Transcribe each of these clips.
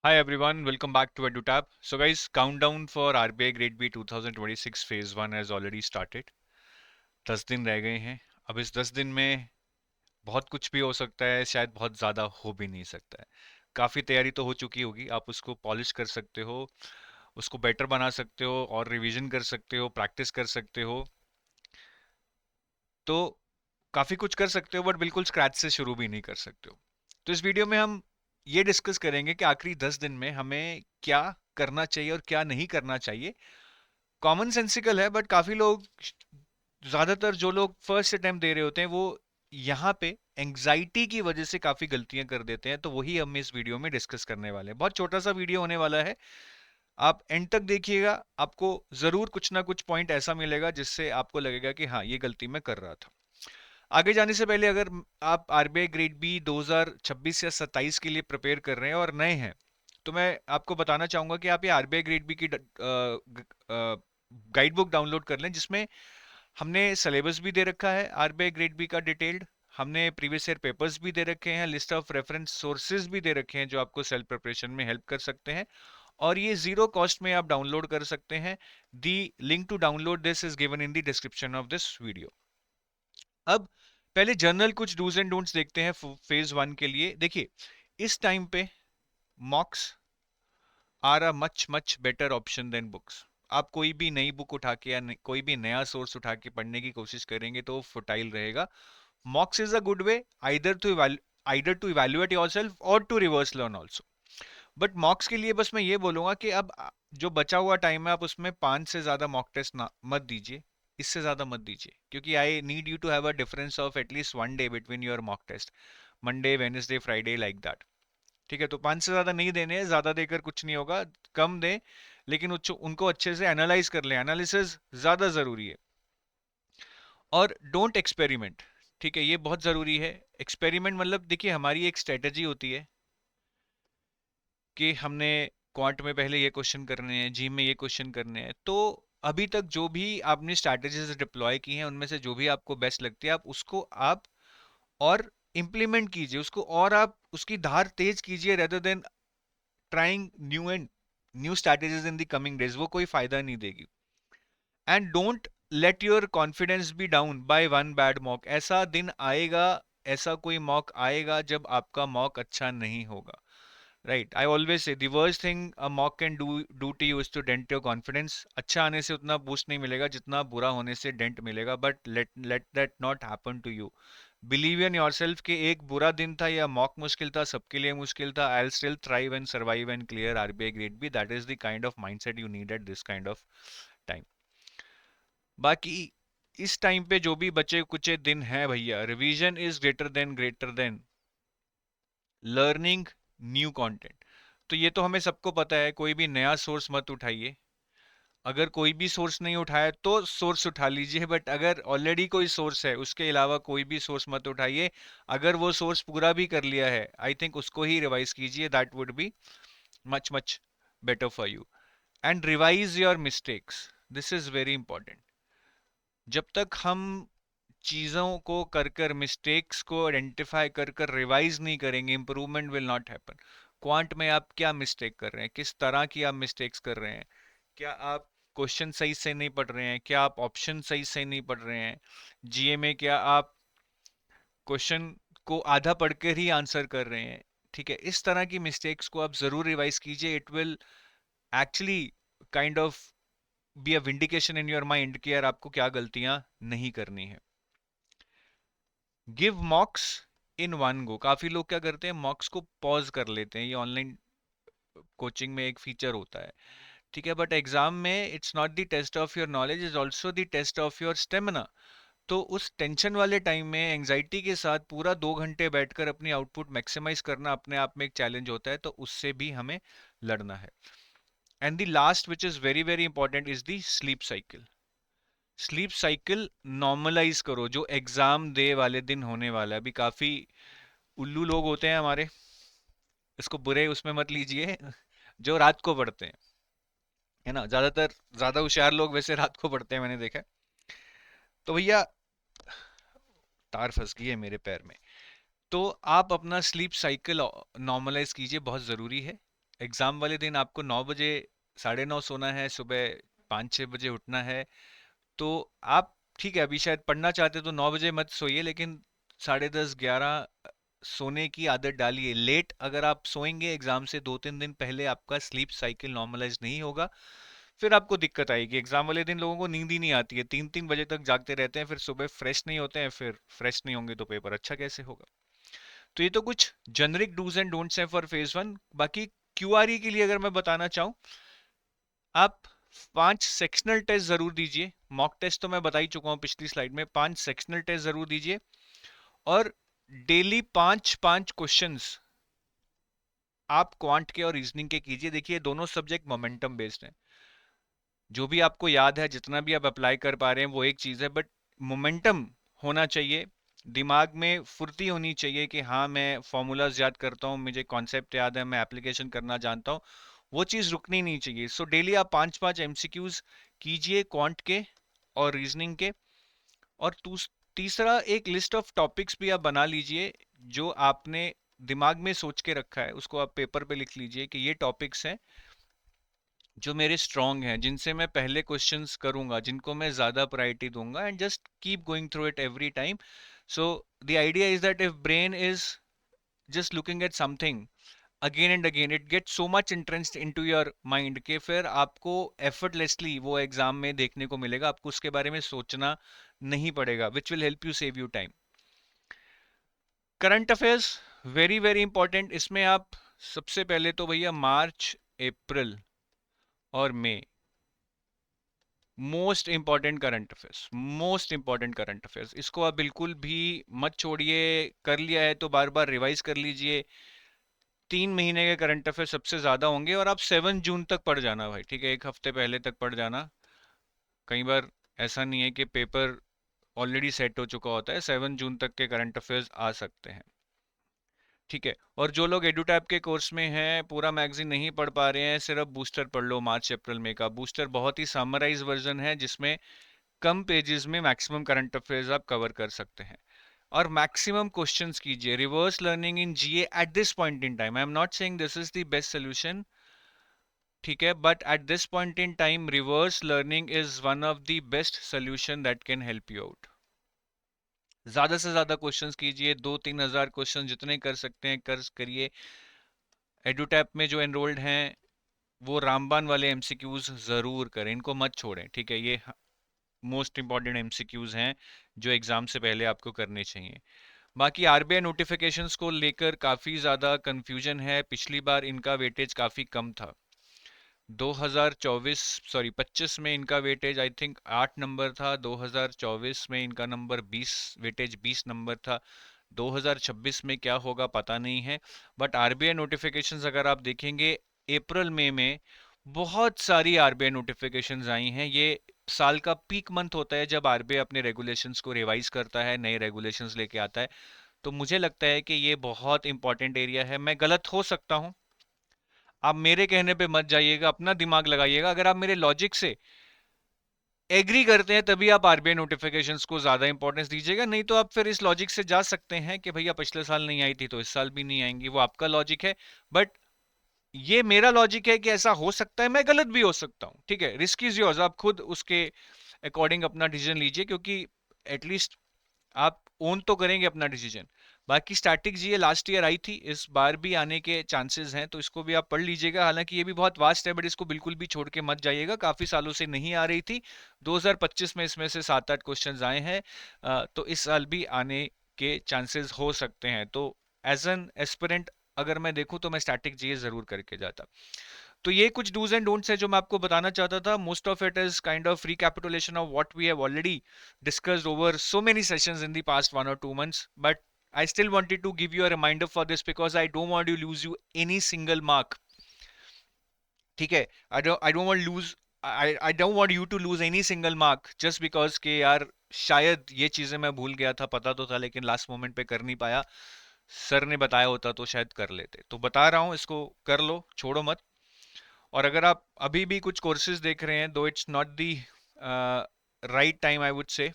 Hi everyone, welcome back to EduTab. So guys, countdown for RBI Grade B 2026 Phase 1 has already started. 10 दिन रह गए हैं. अब इस 10 दिन में बहुत कुछ भी हो सकता है, शायद बहुत ज़्यादा हो भी नहीं सकता है. काफ़ी तैयारी तो हो चुकी होगी, आप उसको पॉलिश कर सकते हो, उसको बेटर बना सकते हो और रिवीजन कर सकते हो, प्रैक्टिस कर सकते हो. तो काफ़ी कुछ कर सकते हो बट बिल्कुल स्क्रैच से शुरू भी नहीं कर सकते हो. तो इस वीडियो में हम ये डिस्कस करेंगे कि आखिरी 10 दिन में हमें क्या करना चाहिए और क्या नहीं करना चाहिए. कॉमन सेंसिकल है बट काफी लोग, ज्यादातर जो लोग फर्स्ट अटेम्प्ट दे रहे होते हैं वो यहाँ पे एंग्जाइटी की वजह से काफी गलतियां कर देते हैं. तो वही हम इस वीडियो में डिस्कस करने वाले हैं. बहुत छोटा सा वीडियो होने वाला है, आप एंड तक देखिएगा. आपको जरूर कुछ ना कुछ पॉइंट ऐसा मिलेगा जिससे आपको लगेगा कि हाँ, ये गलती मैं कर रहा था. आगे जाने से पहले, अगर आप आरबीआई ग्रेड बी 2026 या 27 के लिए प्रिपेयर कर रहे हैं और नए हैं, तो मैं आपको बताना चाहूंगा कि आप ये आरबीआई ग्रेड बी की गाइड बुक डाउनलोड कर लें, जिसमें हमने सिलेबस भी दे रखा है आरबीआई ग्रेड बी का डिटेल्ड. हमने प्रीवियस ईयर पेपर्स भी दे रखे हैं, लिस्ट ऑफ रेफरेंस सोर्सेज भी दे रखे हैं जो आपको सेल्फ प्रिपरेशन में हेल्प कर सकते हैं. और ये जीरो कॉस्ट में आप डाउनलोड कर सकते हैं. The link to download this is given in the description of this video. अब पहले जनरल कुछ डूज एंड डोंट्स देखते हैं फेज 1 के लिए. देखिए, इस टाइम पे mocks are a much much better option than books. आप कोई भी नई बुक उठा के या कोई भी नया सोर्स उठा के पढ़ने की कोशिश करेंगे तो फुटाइल रहेगा. Mocks is a good way either to evaluate yourself और to reverse learn also. But mocks के लिए बस मैं ये बोलूंगा कि अब जो बचा हुआ टाइम है, आप उसमें 5 से ज्यादा मॉक टेस्ट मत दीजिए. इससे ज्यादा मत दीजिए, क्योंकि I need you to have a difference of at least 1 day between your mock test. Monday, Wednesday, Friday, like that. ठीक है, तो 5 से ज्यादा नहीं देने हैं. ज्यादा देकर कुछ नहीं होगा, कम दें, लेकिन उनको अच्छे से एनालाइज कर लें. एनालिसिस ज्यादा जरूरी है. और डोंट एक्सपेरिमेंट. ठीक है, ये बहुत जरूरी है. एक्सपेरिमेंट मतलब, देखिए, हमारी एक स्ट्रेटेजी होती है कि हमने क्वांट में पहले ये क्वेश्चन करने हैं, जी में ये क्वेश्चन करने हैं. तो अभी तक जो भी आपने स्ट्रैटेजीज डिप्लॉय की हैं, उनमें से जो भी आपको बेस्ट लगती है, आप उसको आप और इम्प्लीमेंट कीजिए उसको, और आप उसकी धार तेज कीजिए, rather than trying new strategies in the coming days. वो कोई फायदा नहीं देगी. And don't let your confidence be down by one bad mock. ऐसा दिन आएगा, ऐसा कोई मॉक आएगा जब आपका मॉक अच्छा नहीं होगा. Right, I always say the worst thing a mock can do to you is to dent your confidence. अच्छा आने से उतना बूस्ट नहीं मिलेगा जितना बुरा होने से डेंट मिलेगा. But let that not happen to you. Believe in yourself कि एक बुरा दिन था या मॉक मुश्किल था, सबके लिए मुश्किल था. I will still thrive and survive and clear RBI grade B. That is the kind of mindset you need at this kind of time. बाकी इस टाइम पे जो भी बचे कुचे दिन हैं भैया, revision is greater than learning new content. तो ये तो हमें सबको पता है. कोई भी नया सोर्स मत उठाइए. अगर कोई भी सोर्स नहीं उठाया तो सोर्स उठा लीजिए, बट अगर ऑलरेडी कोई सोर्स है उसके अलावा कोई भी सोर्स मत उठाइए. अगर वो सोर्स पूरा भी कर लिया है, आई थिंक उसको ही रिवाइज कीजिए. That would be much much better for you. And revise your mistakes. This is very important. जब तक हम चीज़ों को कर कर, मिस्टेक्स को आइडेंटिफाई कर कर रिवाइज नहीं करेंगे, improvement will not happen. Quant में आप क्या मिस्टेक कर रहे हैं, किस तरह की आप मिस्टेक्स कर रहे हैं? क्या आप क्वेश्चन सही से नहीं पढ़ रहे हैं? क्या आप ऑप्शन सही से नहीं पढ़ रहे हैं? जीए में क्या आप क्वेश्चन को आधा पढ़ कर ही आंसर कर रहे हैं? ठीक है, इस तरह की मिस्टेक्स को आप जरूर रिवाइज कीजिए. It will actually kind of be a vindication in your mind कि यार, आपको क्या गलतियां नहीं करनी है. Give मॉक्स in one go. काफी लोग क्या करते हैं, मॉक्स को पॉज कर लेते हैं. ये ऑनलाइन कोचिंग में एक फीचर होता है. ठीक है, बट एग्जाम में it's not the test of your knowledge, is also the test of your stamina. तो उस टेंशन वाले टाइम में एंजाइटी के साथ पूरा 2 घंटे बैठकर अपनी आउटपुट मैक्सिमाइज करना अपने आप में एक चैलेंज होता है. तो उससे भी हमें लड़ना है. And the last which is very very important is the sleep cycle. Sleep cycle normalise करो. जो एग्जाम दे वाले दिन होने वाला है, अभी काफी उल्लू लोग होते हैं हमारे, इसको बुरे उसमें मत लीजिए, जो रात को पढ़ते हैं, है ना. ज्यादातर ज्यादा होशियार लोग वैसे रात को पढ़ते हैं, मैंने देखा है. तो भैया, तार फंस गई है मेरे पैर में. तो आप अपना स्लीप साइकिल नॉर्मलाइज कीजिए, बहुत ज़रूरी है. एग्जाम वाले दिन आपको 9 बजे 9:30 सोना है, सुबह 5-6 बजे उठना है, तो आप ठीक है अभी शायद पढ़ना चाहते तो 9 बजे मत सोइए, लेकिन 10:30-11 सोने की आदत डालिए। लेट अगर आप सोएंगे एग्जाम से 2-3 दिन पहले, आपका स्लीप साइकिल नॉर्मलाइज नहीं होगा, फिर आपको दिक्कत आएगी। एग्जाम वाले दिन लोगों को नींद ही नहीं आती है, 3-3 बजे तक जागते रहते हैं, फिर सुबह फ्रेश नहीं होते हैं, फिर फ्रेश नहीं होंगे तो पेपर अच्छा कैसे होगा। तो ये तो कुछ जेनरिक डूज एंड डोंट्स हैं फॉर फेज 1। बाकी क्यूआरई के लिए अगर मैं बताना चाहूँ, आप 5 सेक्शनल टेस्ट जरूर दीजिए। मॉक टेस्ट तो मैं बता ही चुका हूँ पिछली स्लाइड में, 5 सेक्शनल टेस्ट जरूर दीजिए, और डेली 5-5 क्वेश्चंस आप क्वांट के और रीजनिंग के कीजिए। देखिए दोनों सब्जेक्ट मोमेंटम बेस्ड हैं, जो भी आपको याद है, जितना भी आप अप्लाई कर पा रहे हैं वो एक चीज है, बट मोमेंटम होना चाहिए, दिमाग में फुर्ती होनी चाहिए कि हाँ मैं फॉर्मूलाज याद करता हूँ, मुझे कॉन्सेप्ट याद है, मैं एप्लीकेशन करना जानता हूँ, वो चीज रुकनी नहीं चाहिए। सो डेली आप 5-5 एमसीक्यूज कीजिए क्वांट के और रीजनिंग के। और तीसरा, एक लिस्ट ऑफ टॉपिक्स भी आप बना लीजिए, जो आपने दिमाग में सोच के रखा है उसको आप पेपर पे लिख लीजिए कि ये टॉपिक्स हैं जो मेरे स्ट्रॉन्ग हैं, जिनसे मैं पहले क्वेश्चंस करूंगा, जिनको मैं ज्यादा प्रायोरिटी दूंगा, and just keep going through it every time. So the idea is that if brain is just looking at something again and again, it gets so much entrenched into your mind कि फिर आपको effortlessly वो exam में देखने को मिलेगा, आपको उसके बारे में सोचना नहीं पड़ेगा, which will help you save you time। Current affairs very very important. इसमें आप सबसे पहले तो भैया मार्च, अप्रैल और मई, most important current affairs, most important current affairs, इसको आप बिल्कुल भी मत छोड़िए। कर लिया है तो बार बार रिवाइज कर लीजिए। 3 महीने के करंट अफेयर सबसे ज्यादा होंगे, और आप 7 जून तक पढ़ जाना भाई, ठीक है, एक हफ्ते पहले तक पढ़ जाना। कई बार ऐसा नहीं है कि पेपर ऑलरेडी सेट हो चुका होता है, 7 जून तक के करंट अफेयर्स आ सकते हैं, ठीक है। और जो लोग एडुटैप के कोर्स में हैं, पूरा मैगजीन नहीं पढ़ पा रहे हैं, सिर्फ बूस्टर पढ़ लो, मार्च अप्रैल में का बूस्टर बहुत ही समराइज वर्जन है, जिसमें कम पेजेस में मैक्सिमम करंट अफेयर्स आप कवर कर सकते हैं। और मैक्सिमम क्वेश्चंस कीजिए। Reverse learning in GA at this point in time, I am not saying this is the best solution, ठीक है, but at this point in time reverse learning is one of the best solution that can help you out. ज्यादा से ज्यादा questions कीजिए, 2-3 हजार question जितने कर सकते हैं कर करिए। एडुटैप में जो एनरोल्ड हैं वो रामबान वाले एमसीक्यूज जरूर करें, इनको मत छोड़ें, ठीक है। ये मोस्ट इंपॉर्टेंट एमसीक्यूज हैं जो एग्जाम से पहले आपको करने चाहिए। बाकी आरबीआई नोटिफिकेशंस को लेकर काफी ज्यादा कंफ्यूजन है, पिछली बार इनका वेटेज काफी कम था। 25 में इनका वेटेज आई थिंक 8 नंबर था, 2024 में इनका नंबर 20, वेटेज 20 नंबर था। 2026 में क्या होगा पता नहीं है, बट आरबीआई नोटिफिकेशंस अगर आप देखेंगे अप्रैल मई में बहुत सारी आरबीआई नोटिफिकेशंस आई हैं। ये साल का पीक मंथ होता है जब आरबीआई अपने रेगुलेशंस को रिवाइज करता है, नए रेगुलेशंस लेके आता है। तो मुझे लगता है कि ये बहुत इंपॉर्टेंट एरिया है। मैं गलत हो सकता हूं, आप मेरे कहने पे मत जाइएगा, अपना दिमाग लगाइएगा। अगर आप मेरे लॉजिक से एग्री करते हैं तभी आप आरबीआई नोटिफिकेशंस को ज्यादा इंपॉर्टेंस दीजिएगा, नहीं तो आप फिर इस लॉजिक से जा सकते हैं कि भैया पिछले साल नहीं आई थी तो इस साल भी नहीं आएंगी, वो आपका लॉजिक है। बट ये मेरा लॉजिक है कि ऐसा हो सकता है, मैं गलत भी हो सकता हूँ, ठीक है। रिस्क इज योर्स, आप खुद उसके अकॉर्डिंग अपना डिसीजन लीजिए, क्योंकि एटलीस्ट आप ओन तो करेंगे अपना डिसीजन। बाकी स्टैटिक जी ये लास्ट ईयर आई थी, इस बार भी आने के चांसेस हैं, तो इसको भी आप पढ़ लीजिएगा। हालांकि ये भी बहुत वास्ट है, बट इसको बिल्कुल भी छोड़ के मत जाइएगा, काफी सालों से नहीं आ रही थी। 2025 में इसमें से 7-8 क्वेश्चंस आए हैं, तो इस साल भी आने के चांसेस हो सकते हैं। तो एज एन एस्पिरेंट अगर मैं देखूं तो मैं स्टैटिक जीए जरूर करके जाता। तो ये कुछ डूज एंड डोंट्स है जो मैं आपको बताना चाहता था। Most of it is kind of recapitulation of what we have already discussed over so many sessions in the past 1 or 2 months, but I still wanted to give you a reminder for this because I don't want to lose you any single mark, ठीक है। I don't want lose I don't want you to lose any single mark just because कि यार शायद ये चीजें मैं भूल गया था, पता तो था लेकिन लास्ट मोमेंट पे कर नहीं पाया, सर ने बताया होता तो शायद कर लेते। तो बता रहा हूँ, इसको कर लो, छोड़ो मत। और अगर आप अभी भी कुछ कोर्सेज देख रहे हैं, दो it's not the right time I would say,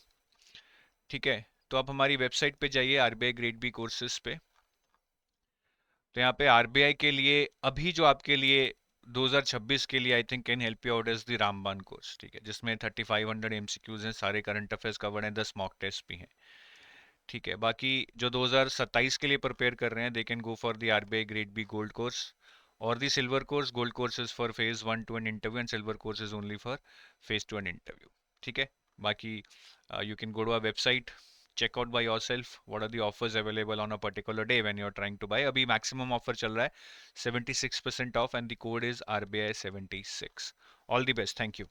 ठीक है, तो आप हमारी वेबसाइट पे जाइए, आरबीआई ग्रेड बी कोर्सेज पे। तो यहाँ पे आरबीआई के लिए अभी जो आपके लिए 2026 के लिए I think can help you out is the Ramban course, ठीक है, जिसमें 3500 एमसीक्यूज हैं, सारे करंट अफेयर्स कवर्ड हैं, 10 मॉक टेस्ट भी हैं, ठीक है। बाकी जो 2027 के लिए प्रिपेयर कर रहे हैं they can go for the RBI grade B gold course और the silver course. Gold course is for phase 1 to and interview and silver course is only for phase 2 and interview, ठीक है। बाकी you can go to our website, check out by yourself what are the offers available on a particular day when you're trying to buy. अभी maximum offer चल रहा है 76% off and the code is RBI 76. All the best. Thank you.